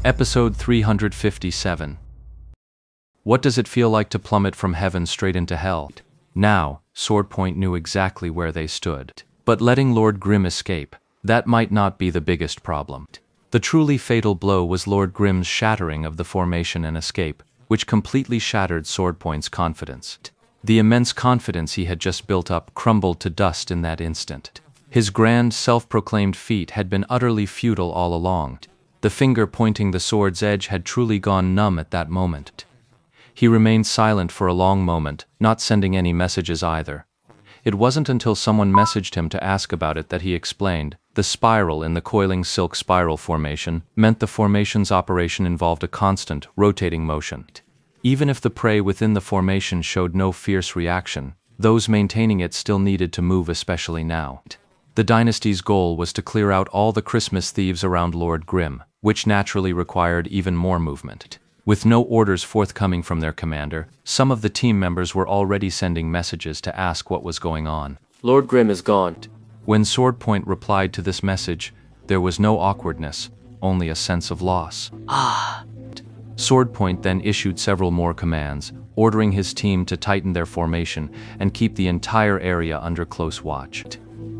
Episode 357. What does it feel like to plummet from heaven straight into hell? Now, Swordpoint knew exactly where they stood. But letting Lord Grimm escape, that might not be the biggest problem. The truly fatal blow was Lord Grimm's shattering of the formation and escape, which completely shattered Swordpoint's confidence. The immense confidence he had just built up crumbled to dust in that instant. His grand, self-proclaimed feat had been utterly futile all along. The finger pointing the sword's edge had truly gone numb at that moment. He remained silent for a long moment, not sending any messages either. It wasn't until someone messaged him to ask about it that he explained. The spiral in the coiling silk spiral formation meant the formation's operation involved a constant, rotating motion. Even if the prey within the formation showed no fierce reaction, those maintaining it still needed to move, especially now. The dynasty's goal was to clear out all the Christmas thieves around Lord Grimm, which naturally required even more movement. With no orders forthcoming from their commander, some of the team members were already sending messages to ask what was going on. Lord Grimm is gone. When Swordpoint replied to this message, there was no awkwardness, only a sense of loss. Swordpoint then issued several more commands, ordering his team to tighten their formation and keep the entire area under close watch.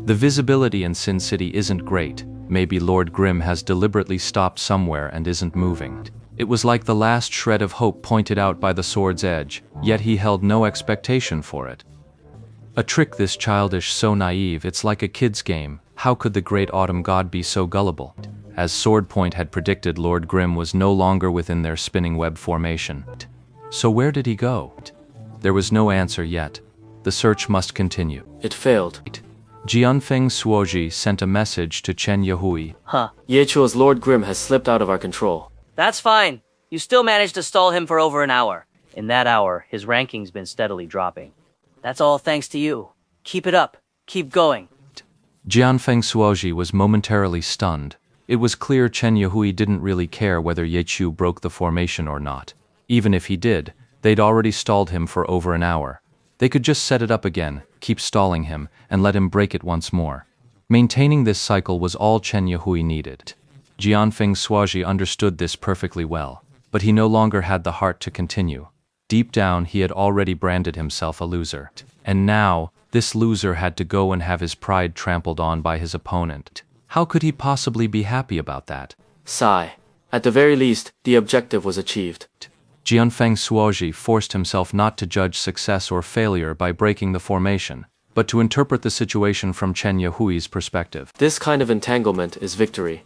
The visibility in Sin City isn't great. Maybe Lord Grimm has deliberately stopped somewhere and isn't moving. It was like the last shred of hope pointed out by the sword's edge, yet he held no expectation for it. A trick this childish, so naive, it's like a kid's game. How could the great autumn god be so gullible? As Swordpoint had predicted, Lord Grimm was no longer within their spinning web formation. So where did he go? There was no answer yet. The search must continue. It failed. Jianfeng Suoji sent a message to Chen Yahui. Yechuo's Lord Grimm has slipped out of our control. That's fine. You still managed to stall him for over an hour. In that hour, his ranking's been steadily dropping. That's all thanks to you. Keep it up. Keep going. Jianfeng Suoji was momentarily stunned. It was clear Chen Yahui didn't really care whether Yechu broke the formation or not. Even if he did, they'd already stalled him for over an hour. They could just set it up again, keep stalling him, and let him break it once more. Maintaining this cycle was all Chen Yahui needed. Jianfeng Suoji understood this perfectly well, but he no longer had the heart to continue. Deep down, he had already branded himself a loser. And now, this loser had to go and have his pride trampled on by his opponent. How could he possibly be happy about that? Sigh. At the very least, the objective was achieved. Jianfeng Suoji forced himself not to judge success or failure by breaking the formation, but to interpret the situation from Chen Yahui's perspective. This kind of entanglement is victory.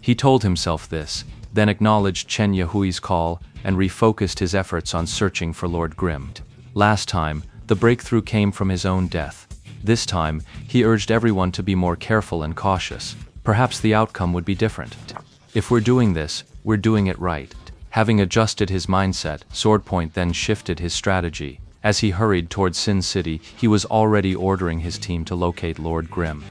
He told himself this, then acknowledged Chen Yahui's call and refocused his efforts on searching for Lord Grimm. Last time, the breakthrough came from his own death. This time, he urged everyone to be more careful and cautious. Perhaps the outcome would be different. If we're doing this, we're doing it right. Having adjusted his mindset, Swordpoint then shifted his strategy. As he hurried towards Sin City, he was already ordering his team to locate Lord Grimm.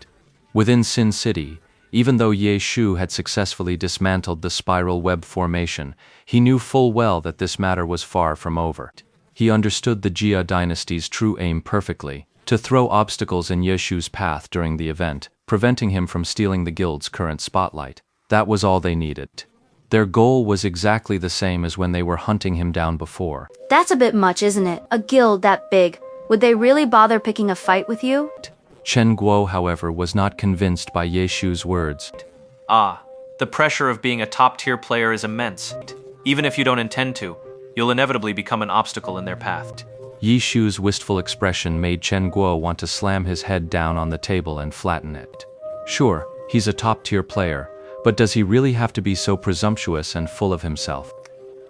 Within Sin City, even though Ye Shu had successfully dismantled the spiral web formation, he knew full well that this matter was far from over. He understood the Jia dynasty's true aim perfectly, to throw obstacles in Ye Shu's path during the event, preventing him from stealing the guild's current spotlight. That was all they needed. Their goal was exactly the same as when they were hunting him down before. That's a bit much, isn't it? A guild that big. Would they really bother picking a fight with you? Chen Guo, however, was not convinced by Ye Shu's words. The pressure of being a top-tier player is immense. Even if you don't intend to, you'll inevitably become an obstacle in their path. Ye Shu's wistful expression made Chen Guo want to slam his head down on the table and flatten it. Sure, he's a top-tier player, but does he really have to be so presumptuous and full of himself?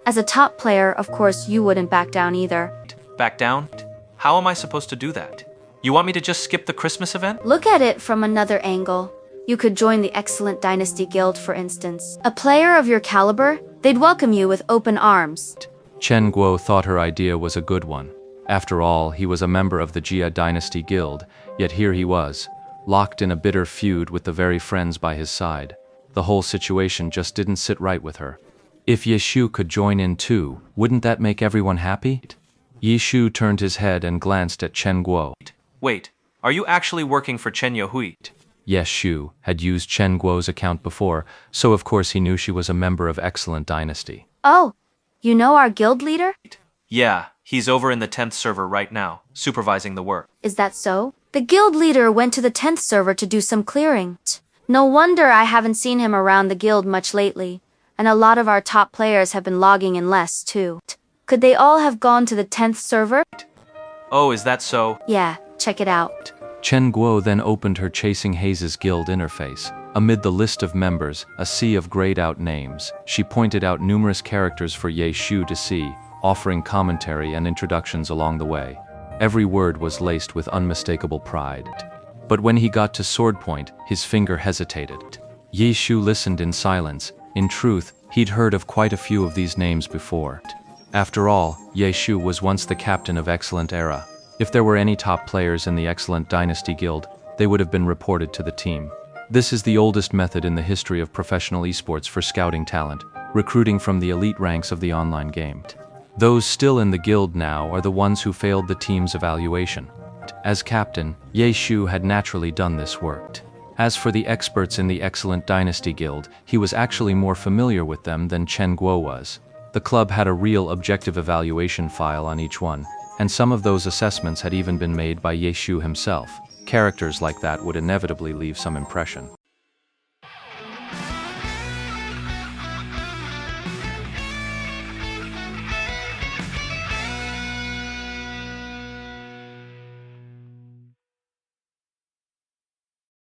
As a top player, of course, you wouldn't back down either. Back down? How am I supposed to do that? You want me to just skip the Christmas event? Look at it from another angle. You could join the Excellent Dynasty Guild, for instance. A player of your caliber, they'd welcome you with open arms. Chen Guo thought her idea was a good one. After all, he was a member of the Jia Dynasty Guild, yet here he was, locked in a bitter feud with the very friends by his side. The whole situation just didn't sit right with her. If Ye Shu could join in too, wouldn't that make everyone happy? Ye Shu turned his head and glanced at Chen Guo. Wait, are you actually working for Chen Yahui? Ye Shu had used Chen Guo's account before, so of course he knew she was a member of Excellent Dynasty. Oh, you know our guild leader? Yeah, he's over in the 10th server right now, supervising the work. Is that so? The guild leader went to the 10th server to do some clearing. No wonder I haven't seen him around the guild much lately, and a lot of our top players have been logging in less too. Could they all have gone to the 10th server? Oh, is that so? Yeah, check it out. Chen Guo then opened her Chasing Hazes guild interface. Amid the list of members, a sea of grayed-out names, she pointed out numerous characters for Ye Shu to see, offering commentary and introductions along the way. Every word was laced with unmistakable pride. But when he got to sword point, his finger hesitated. Ye Shu listened in silence. In truth, he'd heard of quite a few of these names before. After all, Ye Shu was once the captain of Excellent Era. If there were any top players in the Excellent Dynasty Guild, they would have been reported to the team. This is the oldest method in the history of professional esports for scouting talent, recruiting from the elite ranks of the online game. Those still in the guild now are the ones who failed the team's evaluation. As captain, Ye Shu had naturally done this work. As for the experts in the Excellent Dynasty Guild, he was actually more familiar with them than Chen Guo was. The club had a real objective evaluation file on each one, and some of those assessments had even been made by Ye Shu himself. Characters like that would inevitably leave some impression.